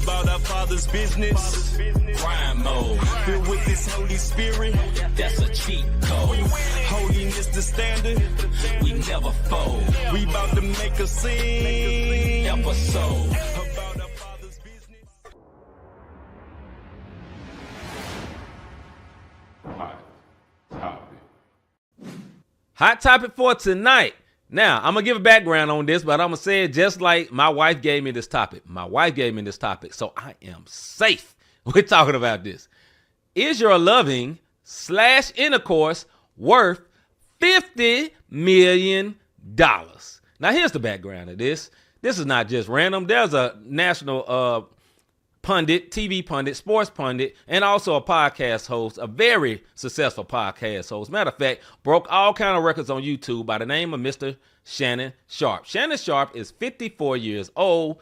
about our Father's business. Crime mode. Filled with this Holy Spirit. That's a cheat code. Holiness the standard. We never fold. We about to make a scene. Episode. About our Father's business. Hot topic for tonight. Now, I'm going to give a background on this, but I'm going to say it just like my wife gave me this topic. My wife gave me this topic, so I am safe. We're talking about this. Is your loving / intercourse worth $50 million? Now, here's the background of this. This is not just random. There's a national pundit, TV pundit, sports pundit, and also a podcast host, a very successful podcast host. Matter of fact, broke all kind of records on YouTube by the name of Mr. Shannon Sharpe. Shannon Sharpe is 54 years old.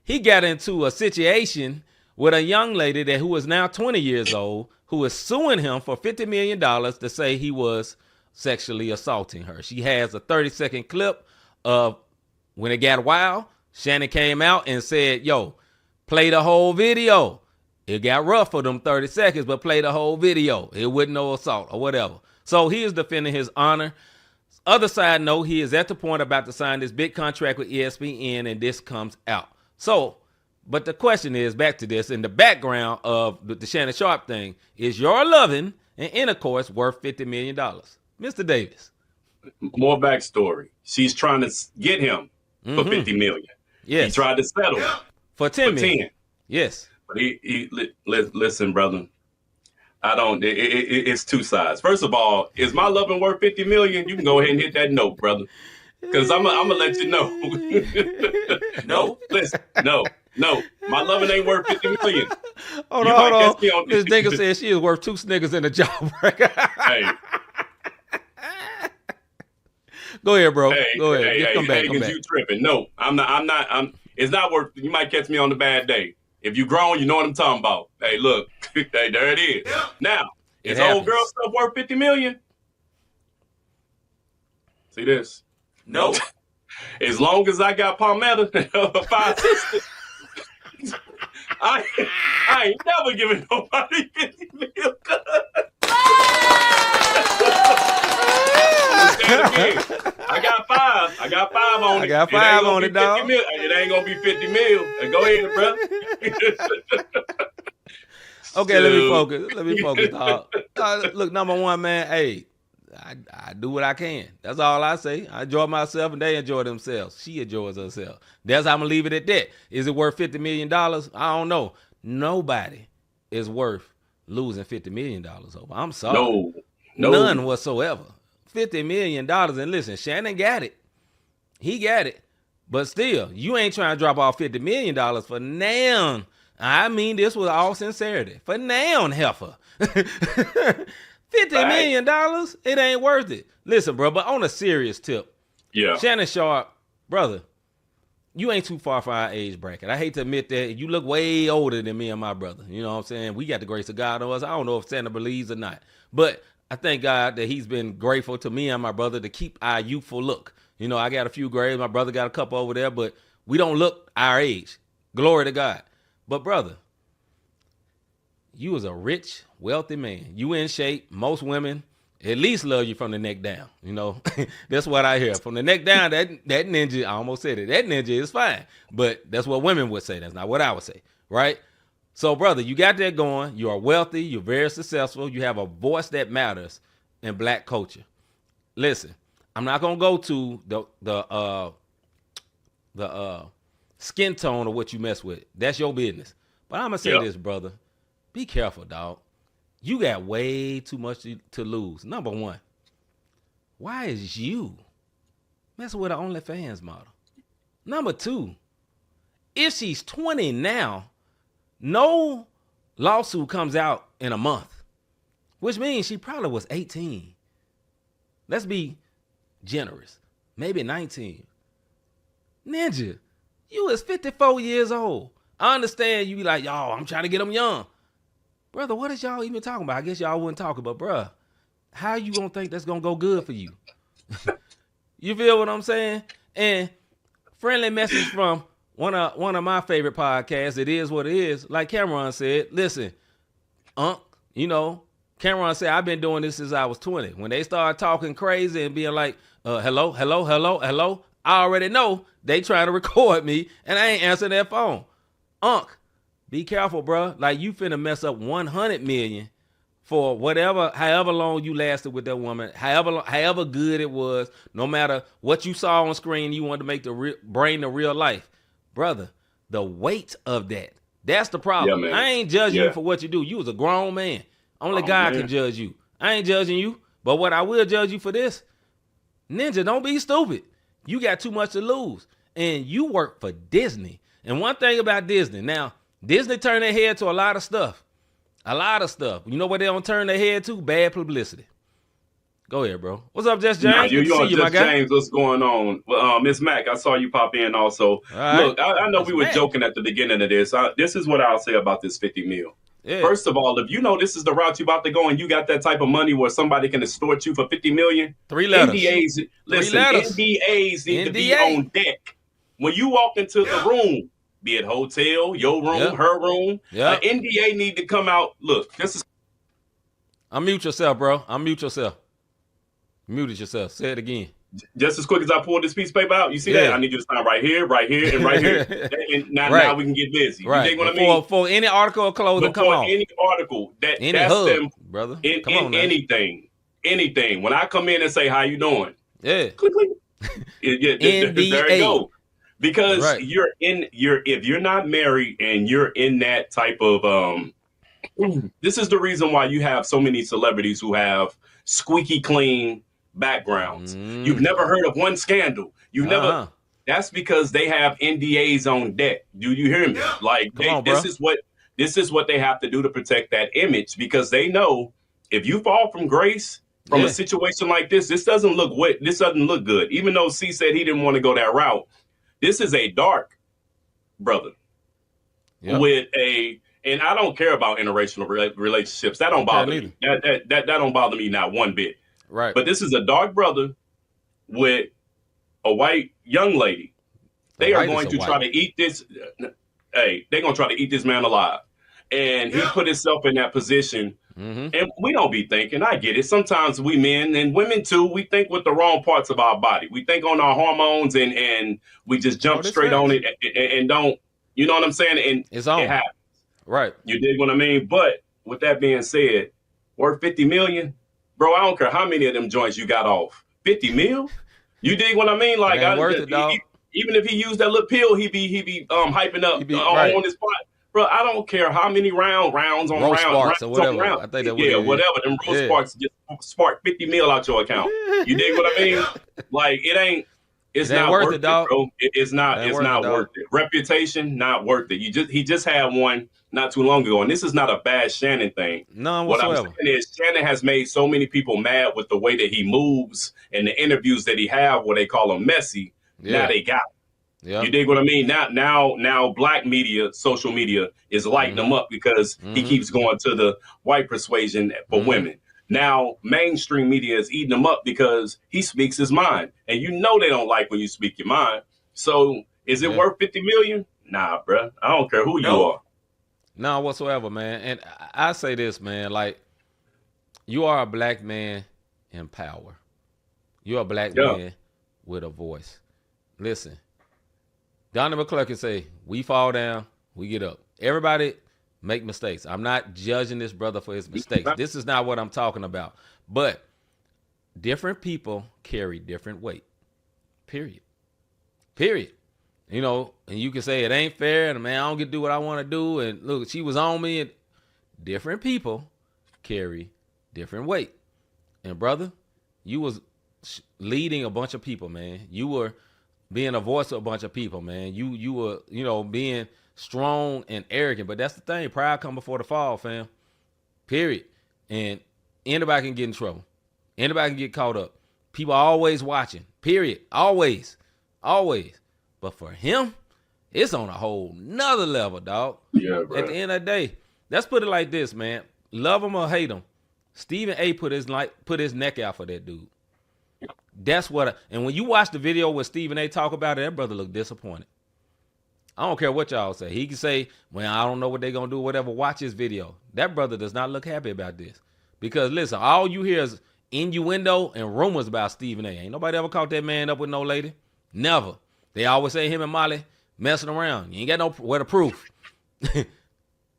He got into a situation with a young lady who is now 20 years old, who is suing him for $50 million to say he was sexually assaulting her. She has a 30-second clip of when it got wild. Shannon came out and said, yo, play the whole video. It got rough for them 30 seconds, but play the whole video. It wasn't no assault or whatever. So he is defending his honor. Other side note, he is at the point about to sign this big contract with ESPN, and this comes out. So, but the question is, back to this, in the background of the Shannon Sharpe thing, is your loving and intercourse worth $50 million? Mr. Davis. More backstory. She's trying to get him for $50 million. Yes. He tried to settle For 10 million. Yes. But listen, brother. I don't. It's two sides. First of all, is my loving worth $50 million? You can go ahead and hit that note, brother, because I'm gonna let you know. No, listen, no. My loving ain't worth $50 million. Hold on. This nigga said she is worth 2 Snickers in a jawbreaker. Hey. Go ahead, bro. Go ahead. Hey, come back. You tripping? No, I'm not. It's not worth. You might catch me on a bad day. If you grown, you know what I'm talking about. Hey, look, hey, there it is. Yeah. Now, is old girl stuff worth $50 million? See this? No. As long as I got Palmetto, 5 sisters, I ain't never giving nobody $50 million. I got 5. I got 5 on it. I got 5 on it, dog. It ain't gonna be 50 mil. Go ahead, brother. Okay, let me focus, dog. Look, number one, man. Hey, I do what I can. That's all I say. I enjoy myself, and they enjoy themselves. She enjoys herself. That's how I'm gonna leave it at that. Is it worth $50 million? I don't know. Nobody is worth losing $50 million over. I'm sorry. No. None whatsoever. $50 million. And listen, Shannon got it. He got it. But still, you ain't trying to drop off $50 million for now. I mean this with all sincerity. For now, heifer. $50 million, it ain't worth it. Listen, bro, but on a serious tip, yeah, Shannon Sharpe, brother, you ain't too far from our age bracket. I hate to admit that. You look way older than me and my brother. You know what I'm saying? We got the grace of God on us. I don't know if Santa believes or not. But I thank God that he's been grateful to me and my brother to keep our youthful look. You know, I got a few grades. My brother got a couple over there, but we don't look our age. Glory to God. But brother, you was a rich, wealthy man. You in shape. Most women at least love you from the neck down. You know, that's what I hear. From the neck down, that ninja, I almost said it. That ninja is fine. But that's what women would say. That's not what I would say. Right? So, brother, you got that going. You are wealthy. You're very successful. You have a voice that matters in black culture. Listen, I'm not gonna go to the skin tone of what you mess with. That's your business. But I'm gonna say this, brother. Be careful, dog. You got way too much to lose. Number one, why is you messing with an OnlyFans model? Number two, if she's 20 now, no lawsuit comes out in a month, which means she probably was 18. Let's be generous. Maybe 19. Ninja, you is 54 years old. I understand you be like, y'all, I'm trying to get them young. Brother, what is y'all even talking about? I guess y'all wouldn't talk about, bruh. How you gonna think that's gonna go good for you? You feel what I'm saying? And friendly message from one of my favorite podcasts, It Is What It Is, like Cameron said, listen, Cameron said, I've been doing this since I was 20. When they start talking crazy and being like, hello, I already know they trying to record me and I ain't answering that phone. Be careful, bro. Like, you finna mess up 100 million for however long you lasted with that woman, however good it was, no matter what you saw on screen, you wanted to make bring the real life. Brother, the weight of that's the problem. Yeah, man. I ain't judging you for what you do. You was a grown man. Only God can judge you. I ain't judging you, but what I will judge you for this, Ninja, don't be stupid. You got too much to lose, and you work for Disney. And one thing about Disney, now, Disney turned their head to a lot of stuff. A lot of stuff. You know what they don't turn their head to? Bad publicity. Go ahead, bro. What's up, Just James? You on Just James? What's going on? Well, Miss Mac, I saw you pop in also. Right. Look, I know we were joking at the beginning of this. This is what I'll say about this 50 mil. Yeah. First of all, if you know this is the route you're about to go and you got that type of money where somebody can extort you for 50 million, 3 letters. NDAs, listen, NDAs need to be on deck. When you walk into the room, be it hotel, your room, her room, NDA need to come out. Look, this is. Unmute yourself, bro. Unmute yourself. Muted yourself. Say it again. Just as quick as I pull this piece of paper out, you see that? I need you to sign right here, and right here. And now we can get busy. Right. You dig what I mean? For any article of clothing, come on. Any article, that's hub, them, brother. Come on, anything. When I come in and say, how you doing? Yeah. Click, click. There you go. Because if you're not married and you're in that type of this is the reason why you have so many celebrities who have squeaky clean backgrounds. You've never heard of one scandal. You've never. That's because they have NDAs on deck. Do you hear me? Like this is what they have to do to protect that image, because they know if you fall from grace from a situation like this doesn't look good. Even though C said he didn't want to go that route. This is a dark brother with and I don't care about interracial relationships. That don't bother me. That don't bother me not one bit. Right. But this is a dark brother with a white young lady. They are going to try to eat this. They're going to try to eat this man alive. And he put himself in that position. And we don't be thinking. I get it. Sometimes we men and women too, we think with the wrong parts of our body. We think on our hormones and we just jump straight on it and don't. You know what I'm saying? And it happens. Right. You dig what I mean? But with that being said, worth 50 million, bro, I don't care how many of them joints you got off. 50 mil? You dig what I mean? Like, even if he used that little pill, he be hyping up on his spot. Bro, I don't care how many rounds on rounds. Sparks or whatever. I think that whatever. Them road sparks just spark 50 mil out your account. You dig what I mean? Like, it's not worth it, dog. Bro. It's not worth it. Reputation, not worth it. He just had one not too long ago, and this is not a bad Shannon thing. None whatsoever. What I'm saying is Shannon has made so many people mad with the way that he moves and the interviews that he have where they call him messy. Now they got him. Yep. You dig what I mean? Now black media, social media is lighting him up because he keeps going to the white persuasion for women. Now mainstream media is eating him up because he speaks his mind. And you know they don't like when you speak your mind. So is it worth 50 million? Nah, bro. I don't care who you are. No, whatsoever, man. And I say this, man, like, you are a black man in power. You're a black man with a voice. Listen. Donnie McClure can say, we fall down, we get up. Everybody make mistakes. I'm not judging this brother for his mistakes. This is not what I'm talking about. But different people carry different weight. Period. You know, and you can say it ain't fair, and man, I don't get to do what I want to do. And look, she was on me. And different people carry different weight. And brother, you was leading a bunch of people, man. You were being a voice of a bunch of people, man. You were, being strong and arrogant. But that's the thing. Pride come before the fall, fam. Period. And anybody can get in trouble. Anybody can get caught up. People are always watching. Period. Always. But for him, it's on a whole nother level, dog. Yeah, bro. At the end of the day, let's put it like this, man. Love him or hate him, Stephen A. put his neck out for that dude. That's what. And when you watch the video where Stephen A. talk about it, that brother looked disappointed. I don't care what y'all say. He can say, well, I don't know what they're going to do, whatever. Watch his video. That brother does not look happy about this. Because, listen, all you hear is innuendo and rumors about Stephen A. Ain't nobody ever caught that man up with no lady. Never. They always say him and Molly messing around. You ain't got no where to proof.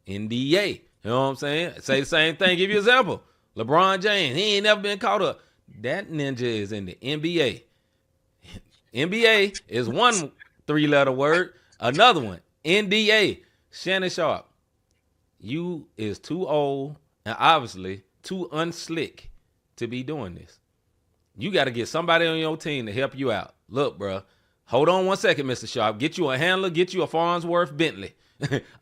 NDA. You know what I'm saying? Say the same thing. Give you an example. LeBron James. He ain't never been caught up. That ninja is in the NBA. NBA is one 3-letter word. Another one, NDA. Shannon Sharpe. You is too old and obviously too unslick to be doing this. You got to get somebody on your team to help you out. Look, bro. Hold on one second, Mr. Sharpe. Get you a handler. Get you a Farnsworth Bentley.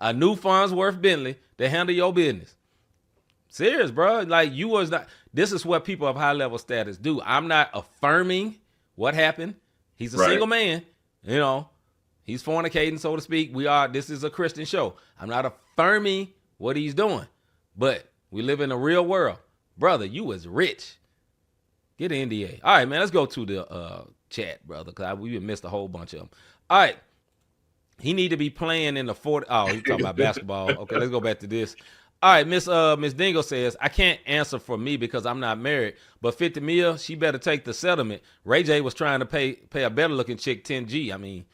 A new Farnsworth Bentley to handle your business. Serious, bro. Like, you was not. This is what people of high level status do. I'm not affirming what happened. He's a single man. You know, he's fornicating, so to speak. This is a Christian show. I'm not affirming what he's doing. But we live in a real world. Brother, you was rich. Get an NDA. All right, man, let's go to the chat, brother, because we missed a whole bunch of them. All right. He need to be playing in the 40. Oh, he's talking about basketball. Okay, let's go back to this. All right, Miss Dingo says, I can't answer for me because I'm not married, but 50 mil, she better take the settlement. Ray J was trying to pay a better looking chick 10G. I mean,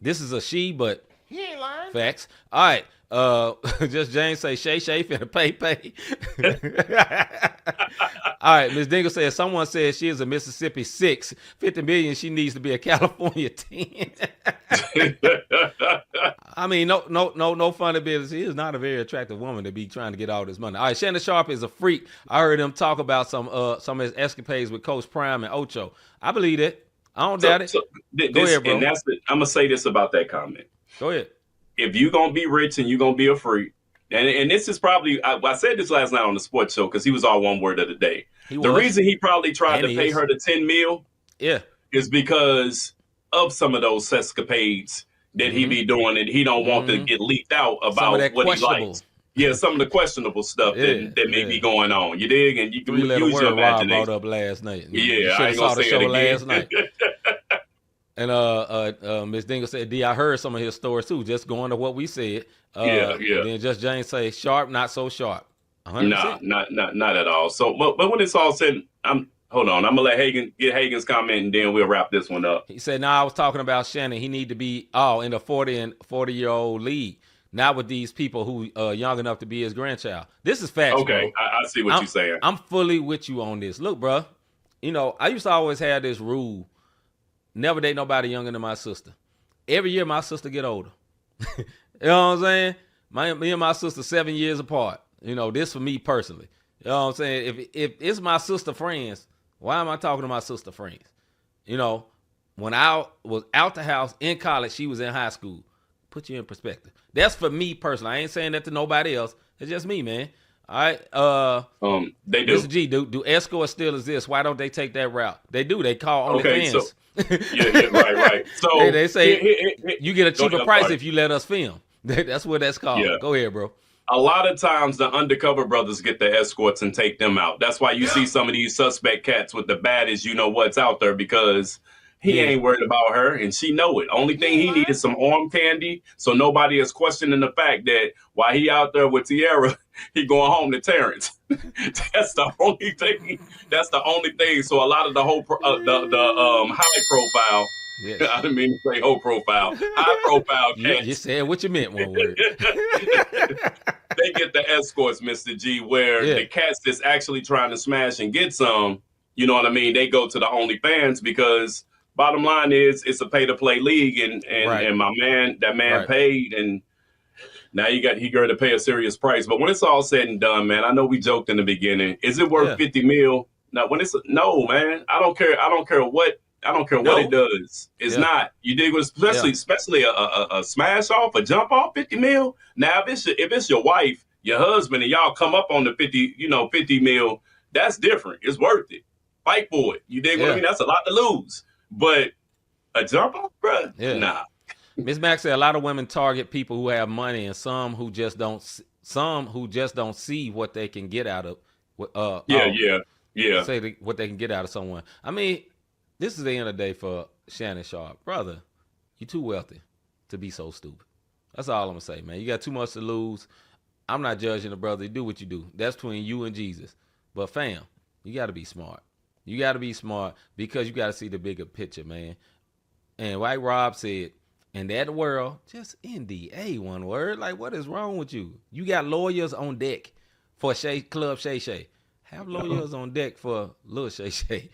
this is a she, but He ain't lying. facts. All right. Just James say Shay finna pay. All right, Ms. Dingle says someone says she is a Mississippi 6, 50 million. She needs to be a California 10. I mean, no funny business. She is not a very attractive woman to be trying to get all this money. All right, Shannon Sharpe is a freak. I heard him talk about some of his escapades with Coach Prime and Ocho. I believe it. I don't doubt it. Go ahead, bro. And I'm gonna say this about that comment. Go ahead. If you're going to be rich and you're going to be a freak, and this is probably, I said this last night on the sports show because he was our one word of the day. The reason he probably tried to pay her the 10 mil is because of some of those escapades that he be doing, and he don't want to get leaked out about what he likes. Yeah, some of the questionable stuff that may be going on. You dig? And you can use your imagination. Rob brought up last night. Yeah, I ain't going to say it again. Last night. And Ms. Dingle said, D, I heard some of his stories too, just going to what we said. Yeah. And then just James say, Sharp, not so sharp. 100%. Not at all. So, but when it's all said, hold on. I'm gonna let Hagen's comment, and then we'll wrap this one up. He said, I was talking about Shannon. He need to be in the 40-year-old league, not with these people who young enough to be his grandchild. This is facts. Okay, I see what you're saying. I'm fully with you on this. Look, bro, I used to always have this rule. Never date nobody younger than my sister. Every year my sister get older. You know what I'm saying? Me and my sister 7 years apart. This for me personally. You know what I'm saying? If it's my sister friends, why am I talking to my sister friends? When I was out the house in college, she was in high school. Put you in perspective. That's for me personally. I ain't saying that to nobody else. It's just me, man. All right. They do. Mr. G, do escorts still exist? Why don't they take that route? They do. They call OnlyFans. So, yeah, right. So they say you get a cheaper price if you let us film. That's what that's called. Yeah. Go ahead, bro. A lot of times the undercover brothers get the escorts and take them out. That's why you see some of these suspect cats with the baddest what's out there, because he ain't worried about her and she know it. Only thing he needed is some arm candy, so nobody is questioning the fact that while he out there with Tierra, he going home to Terrence. That's the only thing. That's the only thing. So a lot of the whole high profile. Yes. I didn't mean to say whole profile. High profile cats. You said what you meant, one word. They get the escorts, Mr. G, where the cats that's actually trying to smash and get some, you know what I mean? They go to the OnlyFans because bottom line is it's a pay-to-play league, and my man, paid, and now he got to pay a serious price. But when it's all said and done, man, I know we joked in the beginning. Is it worth 50 mil? Now, no, man, I don't care what it does. It's not. You dig? Especially a smash off, a jump off, 50 mil. Now, if it's your wife, your husband, and y'all come up on the 50 mil, that's different. It's worth it. Fight for it. You dig what I mean? That's a lot to lose. But a jump off, bro? Yeah. Nah. Ms. Max said a lot of women target people who have money, and some who just don't see what they can get out of. Say what they can get out of someone. I mean, this is the end of the day for Shannon Sharpe, brother. You too wealthy. to be so stupid. That's all I'm gonna say, man. You got too much to lose. I'm not judging the brother. You do what you do. That's between you and Jesus. But fam, you got to be smart. You got to be smart because you got to see the bigger picture, man. And like Rob said, in that world, just NDA, one word. Like, what is wrong with you? You got lawyers on deck for Club Shay Shay. Have lawyers on deck for Lil Shay Shay.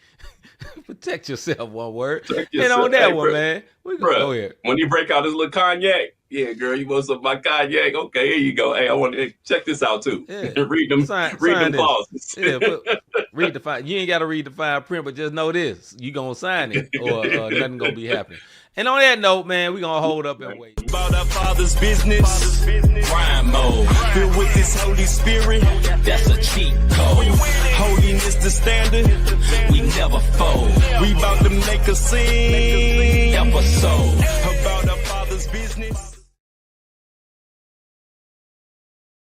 Protect yourself, one word. And on that one, man, we gonna go ahead. When you break out this little cognac, yeah, girl, you want some of my cognac? Okay, here you go. Hey, I want to check this out too. Yeah. read them clauses. Yeah, read the fine. You ain't got to read the fine print, but just know this: you gonna sign it, or nothing gonna be happening. And on that note, man, we gonna hold up and wait. About our Father's business, crime mode. Filled with this Holy Spirit, that's a cheat code. Holiness the standard, we never fold. We about to make a scene episode about our Father's business.